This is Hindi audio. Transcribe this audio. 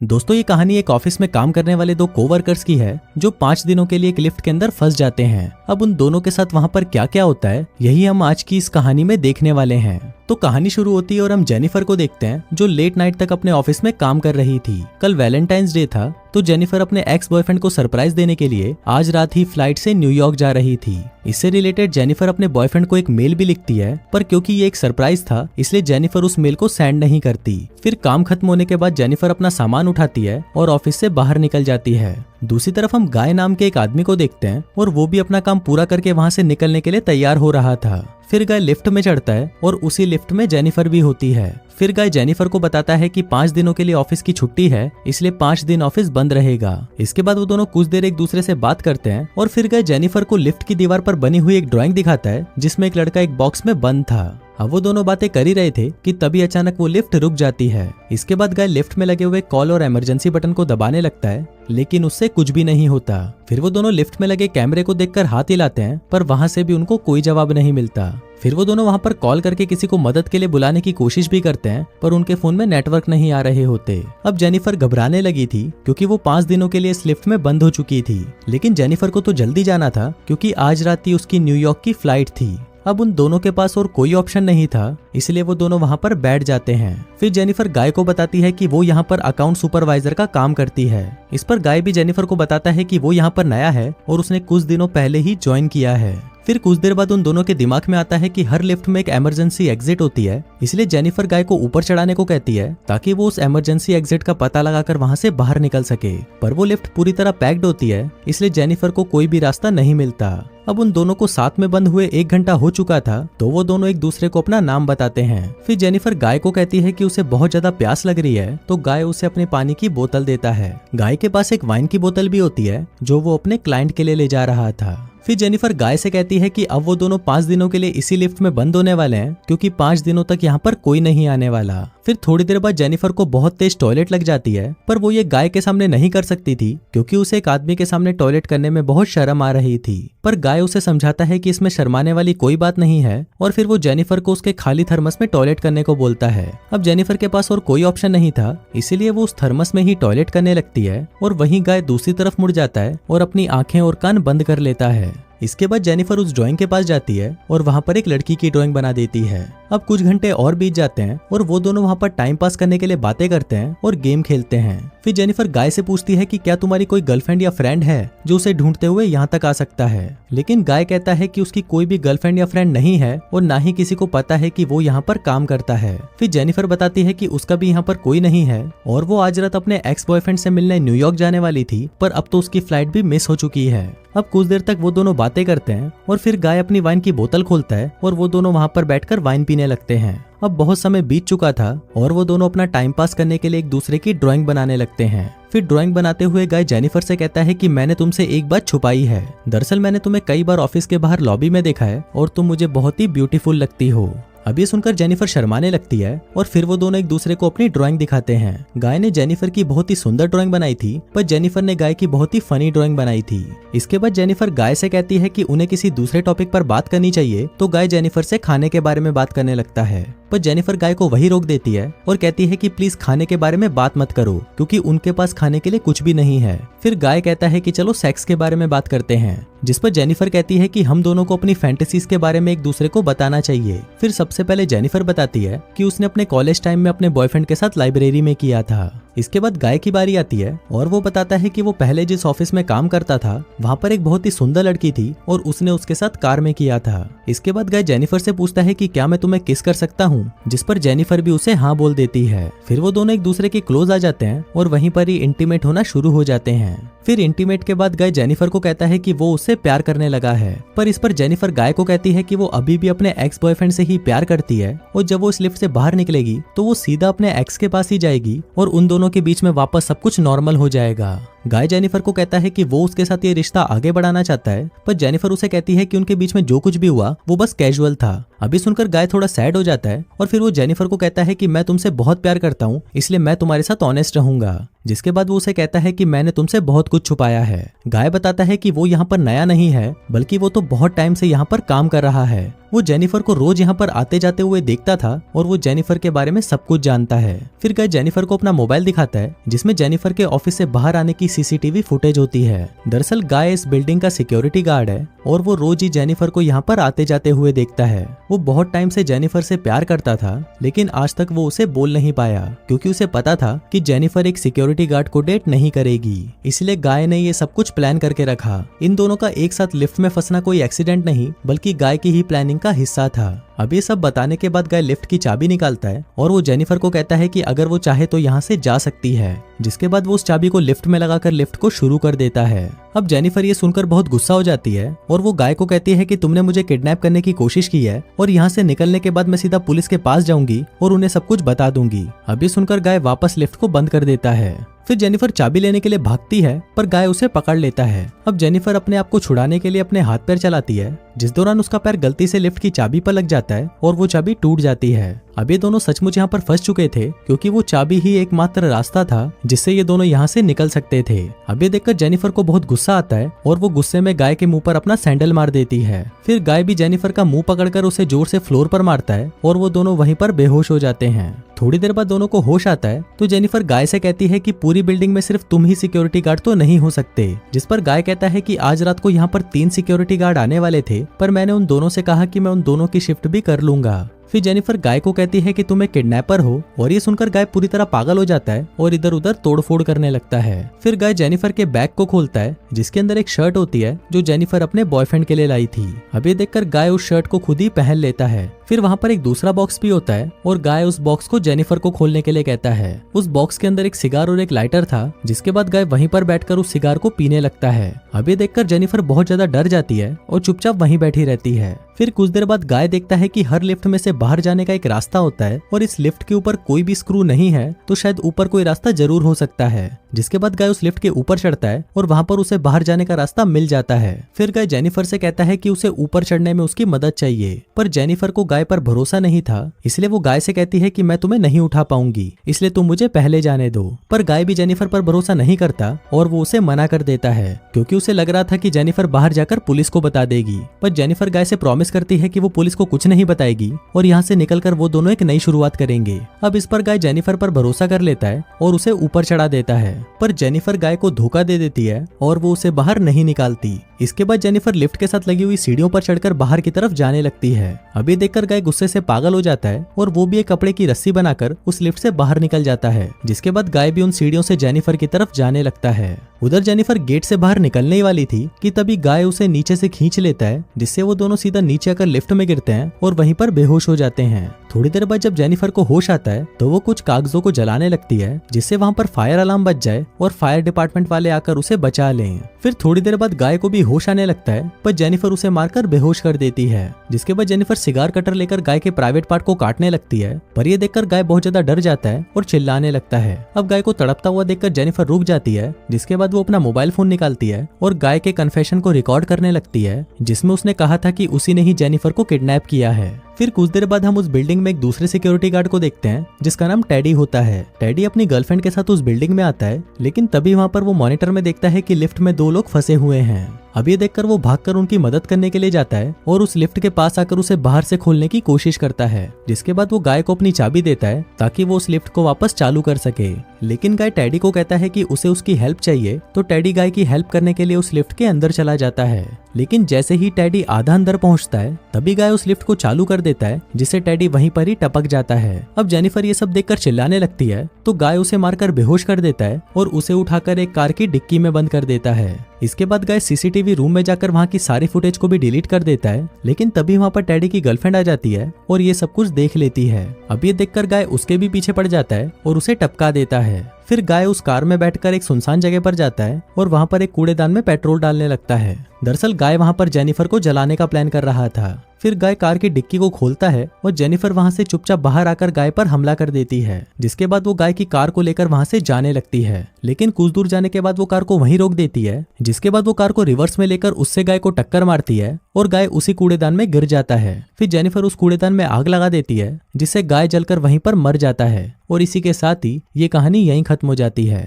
दोस्तों ये कहानी एक ऑफिस में काम करने वाले दो कोवर्कर्स की है जो 5 दिनों के लिए एक लिफ्ट के अंदर फंस जाते हैं। अब उन दोनों के साथ वहां पर क्या क्या होता है यही हम आज की इस कहानी में देखने वाले हैं। तो कहानी शुरू होती है और हम जेनिफर को देखते हैं जो लेट नाइट तक अपने ऑफिस में काम कर रही थी। कल वैलेंटाइंस डे था तो जेनिफर अपने एक्स बॉयफ्रेंड को सरप्राइज देने के लिए आज रात ही फ्लाइट से न्यूयॉर्क जा रही थी। इससे रिलेटेड जेनिफर अपने बॉयफ्रेंड को एक मेल भी लिखती है, पर क्योंकि ये एक सरप्राइज था इसलिए जेनिफर उस मेल को सेंड नहीं करती। फिर काम खत्म होने के बाद जेनिफर अपना सामान उठाती है और ऑफिस से बाहर निकल जाती है। दूसरी तरफ हम गाय नाम के एक आदमी को देखते हैं और वो भी अपना काम पूरा करके वहां से निकलने के लिए तैयार हो रहा था। फिर गाय लिफ्ट में चढ़ता है और उसी लिफ्ट में जेनिफर भी होती है। फिर गाय जेनिफर को बताता है कि 5 दिनों के लिए ऑफिस की छुट्टी है, इसलिए 5 दिन ऑफिस बंद रहेगा। इसके बाद वो दोनों कुछ देर एक दूसरे से बात करते हैं और फिर गाय जेनिफर को लिफ्ट की दीवार पर बनी हुई एक ड्राइंग दिखाता है जिसमें एक लड़का एक बॉक्स में बंद था। अब वो दोनों बातें कर ही रहे थे कि तभी अचानक वो लिफ्ट रुक जाती है। इसके बाद गाय लिफ्ट में लगे हुए कॉल और इमरजेंसी बटन को दबाने लगता है, लेकिन उससे कुछ भी नहीं होता। फिर वो दोनों लिफ्ट में लगे कैमरे को देखकर हाथ हिलाते हैं, पर वहां से भी उनको कोई जवाब नहीं मिलता। फिर वो दोनों वहां पर कॉल करके किसी को मदद के लिए बुलाने की कोशिश भी करते हैं, पर उनके फोन में नेटवर्क नहीं आ रहे होते। अब जेनिफर घबराने लगी थी क्योंकि वो 5 दिनों के लिए इस लिफ्ट में बंद हो चुकी थी, लेकिन जेनिफर को तो जल्दी जाना था क्योंकि आज रात ही उसकी न्यूयॉर्क की फ्लाइट थी। अब उन दोनों के पास और कोई ऑप्शन नहीं था, इसलिए वो दोनों वहां पर बैठ जाते हैं। फिर जेनिफर गाय को बताती है कि वो यहाँ पर अकाउंट सुपरवाइजर का काम करती है। इस पर गाय भी जेनिफर को बताता है कि वो यहाँ पर नया है और उसने कुछ दिनों पहले ही ज्वाइन किया है। फिर कुछ देर बाद उन दोनों के दिमाग में आता है कि हर लिफ्ट में एक इमरजेंसी एग्जिट होती है, इसलिए जेनिफर गाय को ऊपर चढ़ाने को कहती है ताकि वो उस इमरजेंसी एग्जिट का पता लगाकर वहां से बाहर निकल सके। पर वो लिफ्ट पूरी तरह पैक्ड होती है, इसलिए जेनिफर को कोई भी रास्ता नहीं मिलता। अब उन दोनों को साथ में बंद हुए 1 घंटा हो चुका था, तो वो दोनों एक दूसरे को अपना नाम बताते हैं। फिर जेनिफर गाय को कहती है कि उसे बहुत ज्यादा प्यास लग रही है, तो गाय उसे अपने पानी की बोतल देता है। गाय के पास एक वाइन की बोतल भी होती है जो वो अपने क्लाइंट के लिए ले जा रहा था। फिर जेनिफर गाय से कहती है कि अब वो दोनों 5 दिनों के लिए इसी लिफ्ट में बंद होने वाले हैं क्योंकि 5 दिनों तक यहाँ पर कोई नहीं आने वाला। फिर थोड़ी देर बाद जेनिफर को बहुत तेज टॉयलेट लग जाती है, पर वो ये गाय के सामने नहीं कर सकती थी क्योंकि उसे एक आदमी के सामने टॉयलेट करने में बहुत शर्म आ रही थी। पर गाय उसे समझाता है कि इसमें शर्माने वाली कोई बात नहीं है और फिर वो जेनिफर को उसके खाली थर्मस में टॉयलेट करने को बोलता है। अब जेनिफर के पास और कोई ऑप्शन नहीं था, इसीलिए वो उस थर्मस में ही टॉयलेट करने लगती है और वहीं गाय दूसरी तरफ मुड़ जाता है और अपनी आंखें और कान बंद कर लेता है। इसके बाद जेनिफर उस ड्राइंग के पास जाती है और वहां पर एक लड़की की ड्राइंग बना देती है। अब कुछ घंटे और बीत जाते हैं और वो दोनों वहां पर टाइम पास करने के लिए बातें करते हैं और गेम खेलते हैं। फिर जेनिफर गाय से पूछती है कि क्या तुम्हारी कोई गर्लफ्रेंड या फ्रेंड है जो उसे ढूंढते हुए यहाँ तक आ सकता है, लेकिन गाय कहता है कि उसकी कोई भी गर्लफ्रेंड या फ्रेंड नहीं है और ना ही किसी को पता है कि वो यहाँ पर काम करता है। फिर जेनिफर बताती है कि उसका भी यहाँ पर कोई नहीं है और वो आज रात अपने एक्स बॉयफ्रेंड से मिलने न्यूयॉर्क जाने वाली थी, पर अब तो उसकी फ्लाइट भी मिस हो चुकी है। अब कुछ देर तक वो दोनों बातें करते हैं और फिर गाय अपनी वाइन की बोतल खोलता है और वो दोनों वहां पर बैठकर वाइन पीने लगते हैं। अब बहुत समय बीत चुका था और वो दोनों अपना टाइम पास करने के लिए एक दूसरे की ड्राइंग बनाने लगते हैं। फिर ड्राइंग बनाते हुए गाय जेनिफर से कहता है कि मैंने तुमसे एक बात छुपाई है। दरअसल मैंने तुम्हें कई बार ऑफिस के बाहर लॉबी में देखा है और तुम मुझे बहुत ही ब्यूटीफुल लगती हो। अब ये सुनकर जेनिफर शर्माने लगती है और फिर वो दोनों एक दूसरे को अपनी ड्राइंग दिखाते हैं। गाय ने जेनिफर की बहुत ही सुंदर ड्राइंग बनाई थी, पर जेनिफर ने गाय की बहुत ही फनी ड्राइंग बनाई थी। इसके बाद जेनिफर गाय से कहती है कि उन्हें किसी दूसरे टॉपिक पर बात करनी चाहिए, तो गाय जेनिफर से खाने के बारे में बात करने लगता है, पर जेनिफर गाय को वही रोक देती है और कहती है कि प्लीज खाने के बारे में बात मत करो क्योंकि उनके पास खाने के लिए कुछ भी नहीं है। फिर गाय कहता है कि चलो सेक्स के बारे में बात करते हैं, जिस पर जेनिफर कहती है कि हम दोनों को अपनी फैंटेसीज के बारे में एक दूसरे को बताना चाहिए। फिर सबसे पहले जेनिफर बताती है कि उसने अपने कॉलेज टाइम में अपने बॉयफ्रेंड के साथ लाइब्रेरी में किया था। इसके बाद गाय की बारी आती है और वो बताता है कि वो पहले जिस ऑफिस में काम करता था वहाँ पर एक बहुत ही सुंदर लड़की थी और उसने उसके साथ कार में किया था। इसके बाद गाय जेनिफर से पूछता है कि क्या मैं तुम्हें किस कर सकता हूँ, जिस पर जेनिफर भी उसे हाँ बोल देती है। फिर वो दोनों एक दूसरे के क्लोज आ जाते हैं और वहीं पर ही इंटीमेट होना शुरू हो जाते हैं। फिर इंटीमेट के बाद गाय जेनिफर को कहता है कि वो उससे प्यार करने लगा है, पर इस पर जेनिफर गाय को कहती है कि वो अभी भी अपने एक्स बॉयफ्रेंड से ही प्यार करती है और जब वो इस लिफ्ट से बाहर निकलेगी तो वो सीधा अपने एक्स के पास ही जाएगी और उन दोनों के बीच में वापस सब कुछ नॉर्मल हो जाएगा। गाय जेनिफर को कहता है कि वो उसके साथ ये रिश्ता आगे बढ़ाना चाहता है, पर जेनिफर उसे कहती है कि उनके बीच में जो कुछ भी हुआ वो बस कैजुअल था। अभी सुनकर गाय थोड़ा सैड हो जाता है और फिर वो जेनिफर को कहता है कि मैं तुमसे बहुत प्यार करता हूँ, इसलिए मैं तुम्हारे साथ ऑनेस्ट रहूंगा। जिसके बाद वो उसे कहता है कि मैंने तुमसे बहुत कुछ छुपाया है। गाय बताता है कि वो यहाँ पर नया नहीं है, बल्कि वो तो बहुत टाइम से यहाँ पर काम कर रहा है। वो जेनिफर को रोज यहाँ पर आते जाते हुए देखता था और वो जेनिफर के बारे में सब कुछ जानता है। फिर गाय जेनिफर को अपना मोबाइल दिखाता है जिसमें जेनिफर के ऑफिस से बाहर आने की सीसीटीवी फुटेज होती है। दरअसल गाय इस बिल्डिंग का सिक्योरिटी गार्ड है और वो रोज ही जेनिफर को यहाँ पर आते जाते हुए देखता है। वो बहुत टाइम से जेनिफर से प्यार करता था, लेकिन आज तक वो उसे बोल नहीं पाया क्योंकि उसे पता था कि जेनिफर एक सिक्योरिटी गार्ड को डेट नहीं करेगी। इसलिए गाय ने ये सब कुछ प्लान करके रखा। इन दोनों का एक साथ लिफ्ट में फंसना कोई एक्सीडेंट नहीं, बल्कि गाय की ही प्लानिंग का हिस्सा था। अब ये सब बताने के बाद गाय लिफ्ट की चाबी निकालता है और वो जेनिफर को कहता है कि अगर वो चाहे तो यहाँ से जा सकती है। जिसके बाद वो उस चाबी को लिफ्ट में लगाकर लिफ्ट को शुरू कर देता है। अब जेनिफर ये सुनकर बहुत गुस्सा हो जाती है और वो गाय को कहती है कि तुमने मुझे किडनैप करने की कोशिश की है और यहाँ से निकलने के बाद मैं सीधा पुलिस के पास जाऊंगी और उन्हें सब कुछ बता दूंगी। अब ये सुनकर गाय वापस लिफ्ट को बंद कर देता है। फिर जेनिफर चाबी लेने के लिए भागती है, पर गाय उसे पकड़ लेता है। अब जेनिफर अपने आप को छुड़ाने के लिए अपने हाथ पैर चलाती है, जिस दौरान उसका पैर गलती से लिफ्ट की चाबी पर लग जाता है और वो चाबी टूट जाती है। अब ये दोनों सचमुच यहाँ पर फंस चुके थे क्योंकि वो चाबी ही एकमात्र रास्ता था जिससे ये दोनों यहाँ से निकल सकते थे। अब ये देखकर जेनिफर को बहुत गुस्सा आता है और वो गुस्से में गाय के मुंह पर अपना सैंडल मार देती है। फिर गाय भी जेनिफर का मुंह पकड़कर उसे जोर से फ्लोर पर मारता है और वो दोनों वहीं पर बेहोश हो जाते हैं। थोड़ी देर बाद दोनों को होश आता है तो जेनिफर गाय से कहती है कि पूरी बिल्डिंग में सिर्फ तुम ही सिक्योरिटी गार्ड तो नहीं हो सकते। जिस पर गाय कहता है कि आज रात को यहाँ पर 3 सिक्योरिटी गार्ड आने वाले थे, पर मैंने उन दोनों से कहा कि मैं उन दोनों की शिफ्ट भी कर लूंगा। फिर जेनिफर गाय को कहती है कि तुम एक किडनैपर हो और ये सुनकर गाय पूरी तरह पागल हो जाता है और इधर उधर तोड़फोड़ करने लगता है। फिर गाय जेनिफर के बैग को खोलता है जिसके अंदर एक शर्ट होती है जो जेनिफर अपने बॉयफ्रेंड के लिए लाई थी। अब ये देखकर गाय उस शर्ट को खुद ही पहन लेता है। फिर वहाँ पर एक दूसरा बॉक्स भी होता है और गाय उस बॉक्स को जेनिफर को खोलने के लिए कहता है। उस बॉक्स के अंदर एक सिगार और एक लाइटर था, जिसके बाद गाय वहीं पर बैठकर उस सिगार को पीने लगता है। अब ये देखकर जेनिफर बहुत ज्यादा डर जाती है और चुपचाप वहीं बैठी रहती है। फिर कुछ देर बाद गाय देखता है कि हर लिफ्ट में से बाहर जाने का एक रास्ता होता है और इस लिफ्ट के ऊपर कोई भी स्क्रू नहीं है, तो शायद ऊपर कोई रास्ता जरूर हो सकता है। जिसके बाद गाय उस लिफ्ट के ऊपर चढ़ता है और वहां पर उसे बाहर जाने का रास्ता मिल जाता है। फिर गाय जेनिफर से कहता है कि उसे ऊपर चढ़ने में उसकी मदद चाहिए, पर जेनिफर को गाय पर भरोसा नहीं था, इसलिए वो गाय से कहती है कि मैं तुम्हें नहीं उठा पाऊंगी, इसलिए तुम मुझे पहले जाने दो। पर गाय भी जेनिफर पर भरोसा नहीं करता और वो उसे मना कर देता है क्योंकि उसे लग रहा था कि जेनिफर बाहर जाकर पुलिस को बता देगी। पर जेनिफर गाय से प्रॉमिस करती है कि वो पुलिस को कुछ नहीं बताएगी और यहाँ से निकलकर वो दोनों एक नई शुरुआत करेंगे। अब इस पर गाय जेनिफर पर भरोसा कर लेता है और उसे ऊपर चढ़ा देता है, पर जेनिफर गाय को धोखा दे देती है और वो उसे बाहर नहीं निकालती। इसके बाद जेनिफर लिफ्ट के साथ लगी हुई सीढ़ियों पर चढ़कर बाहर की तरफ जाने लगती है। अभी देखकर गाय गुस्से से पागल हो जाता है और वो भी एक कपड़े की रस्सी बनाकर उस लिफ्ट से बाहर निकल जाता है। जिसके बाद गाय भी उन सीढ़ियों से जेनिफर की तरफ जाने लगता है। उधर जेनिफर गेट से बाहर निकलने ही वाली थी कि तभी गाय उसे नीचे से खींच लेता है, जिससे वो दोनों सीधा नीचे आकर लिफ्ट में गिरते हैं और वहीं पर बेहोश हो जाते हैं। थोड़ी देर बाद जब जेनिफर को होश आता है तो वो कुछ कागजों को जलाने लगती है जिससे वहां पर फायर अलार्म बज जाए और फायर डिपार्टमेंट वाले आकर उसे बचा लें। फिर थोड़ी देर बाद गाय को भी होश आने लगता है, पर जेनिफर उसे मारकर बेहोश कर देती है। जिसके बाद जेनिफर सिगार कटर लेकर गाय के प्राइवेट पार्ट को काटने लगती है, पर ये देखकर गाय बहुत ज्यादा डर जाता है और चिल्लाने लगता है। अब गाय को तड़पता हुआ देखकर जेनिफर रुक जाती है, जिसके बाद वो अपना मोबाइल फोन निकालती है और गाय के कन्फेशन को रिकॉर्ड करने लगती है जिसमें उसने कहा था कि उसी ने ही जेनिफर को किडनैप किया है। फिर कुछ देर बाद हम उस बिल्डिंग में एक दूसरे सिक्योरिटी गार्ड को देखते हैं जिसका नाम टेडी होता है। टेडी अपनी गर्लफ्रेंड के साथ उस बिल्डिंग में आता है, लेकिन तभी वहां पर वो मॉनिटर में देखता है कि लिफ्ट में 2 लोग फंसे हुए हैं। अब ये देखकर वो भागकर उनकी मदद करने के लिए जाता है और उस लिफ्ट के पास आकर उसे बाहर से खोलने की कोशिश करता है। जिसके बाद वो गाय को अपनी चाबी देता है ताकि वो उस लिफ्ट को वापस चालू कर सके। लेकिन गाय टेडी को कहता है कि उसे उसकी हेल्प चाहिए, तो टेडी गाय की हेल्प करने के लिए उस लिफ्ट के अंदर चला जाता है। लेकिन जैसे ही टेडी आधा अंदर पहुंचता है तभी गाय उस लिफ्ट को चालू कर देता है, जिससे टेडी वहीं पर ही टपक जाता है। अब जेनिफर ये सब देखकर चिल्लाने लगती है, तो गाय उसे मारकर बेहोश कर देता है और उसे उठाकर एक कार की डिक्की में बंद कर देता है। इसके बाद गाय सीसीटीवी रूम में जाकर वहां की सारी फुटेज को भी डिलीट कर देता है, लेकिन तभी वहां पर टेडी की गर्लफ्रेंड आ जाती है और ये सब कुछ देख लेती है। अब ये देखकर गाय उसके भी पीछे पड़ जाता है और उसे टपका देता है। फिर गाय उस कार में बैठकर एक सुनसान जगह पर जाता है और वहाँ पर एक कूड़ेदान में पेट्रोल डालने लगता है। दरअसल गाय वहाँ पर जेनिफर को जलाने का प्लान कर रहा था। फिर गाय कार की डिक्की को खोलता है और जेनिफर वहाँ से चुपचाप बाहर आकर गाय पर हमला कर देती है, जिसके बाद वो गाय की कार को लेकर वहाँ से जाने लगती है। लेकिन कुछ दूर जाने के बाद वो कार को वहीं रोक देती है, जिसके बाद वो कार को रिवर्स में लेकर उससे गाय को टक्कर मारती है और गाय उसी कूड़ेदान में गिर जाता है। फिर जेनिफर उस कूड़ेदान में आग लगा देती है, जिससे गाय जलकर वहीं पर मर जाता है। और इसी के साथ ही ये कहानी यहीं खत्म हो जाती है।